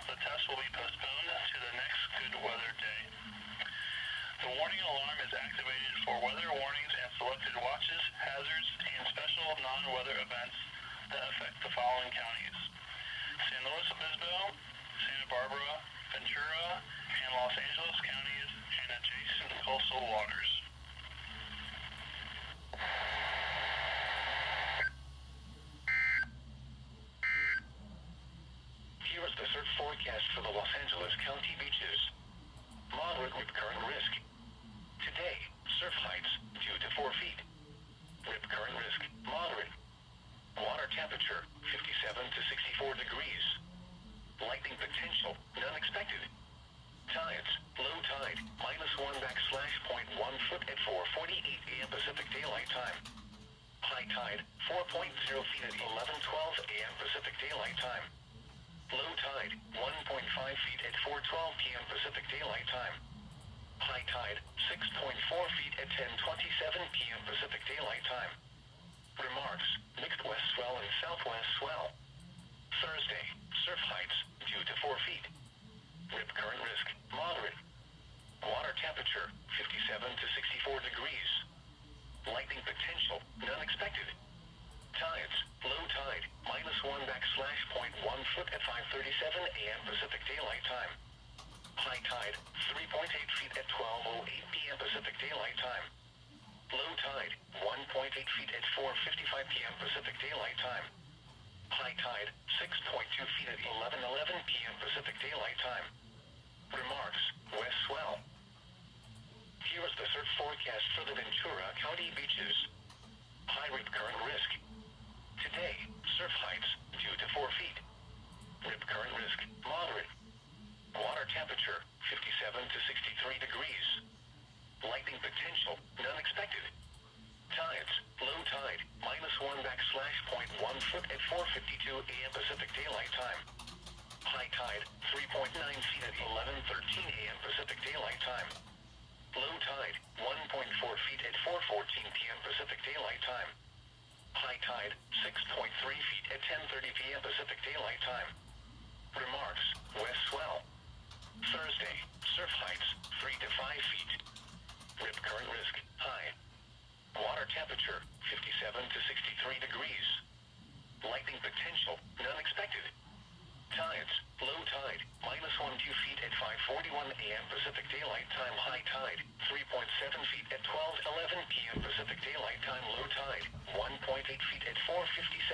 the test will be postponed to the next good weather day. The warning alarm is activated for weather warnings and selected watches, hazards, and special non-weather events that affect the following counties: San Luis Obispo, Santa Barbara, Ventura, and Los Angeles counties and adjacent coastal waters. Here is the surf forecast for the Los Angeles County beaches. Moderate rip current risk. Today, surf heights 2 to 4 feet. Rip current risk moderate. Water temperature 57 to 64 degrees. Lightning potential none expected. Tides, low tide, -1/0.1 foot at 4:48 a.m. Pacific Daylight Time. High tide, 4.0 feet at 11:12 a.m. Pacific Daylight Time. Low tide, 1.5 feet at 4:12 p.m. Pacific Daylight Time. High tide, 6.4 feet at 10:27 p.m. Pacific Daylight Time. Remarks, mixed west swell and southwest swell. Thursday, surf heights 2 to 4 feet. Rip current risk moderate. Water temperature 57 to 64 degrees. Lightning potential none expected. Tides, low tide, -1/0.1 foot at 5:37 a.m. Pacific Daylight Time. High tide, 3.8 feet at 12:08 p.m. Pacific Daylight Time. Low tide, 1.8 feet at 4:55 p.m. Pacific Daylight Time. High tide, 6.2 feet at 11:11 p.m. Pacific Daylight Time. Remarks, west swell. Here is the surf forecast for the Ventura County beaches. High rip current risk. Today, surf heights 2 to 4 feet. Rip current risk moderate. Water temperature 57 to 63 degrees. Lightning potential none expected. Tides, low tide, -1/0.1 foot at 4:52 a.m. Pacific Daylight Time. High tide, 3.9 feet at 11:13 a.m. Pacific Daylight Time. Low tide, 1.4 feet at 4:14 p.m. Pacific Daylight Time. High tide, 6.3 feet at 10:30 p.m. Pacific Daylight Time. Remarks, west swell. Thursday, surf heights 3 to 5 feet. Rip current risk high. Water temperature 57 to 63 degrees. Lightning potential none expected. Tides, low tide, -1.2 feet at 5:41 a.m. Pacific Daylight Time. High tide, 3.7 feet at 12:11 p.m. Pacific Daylight Time. Low tide, 1.8 feet at 4:57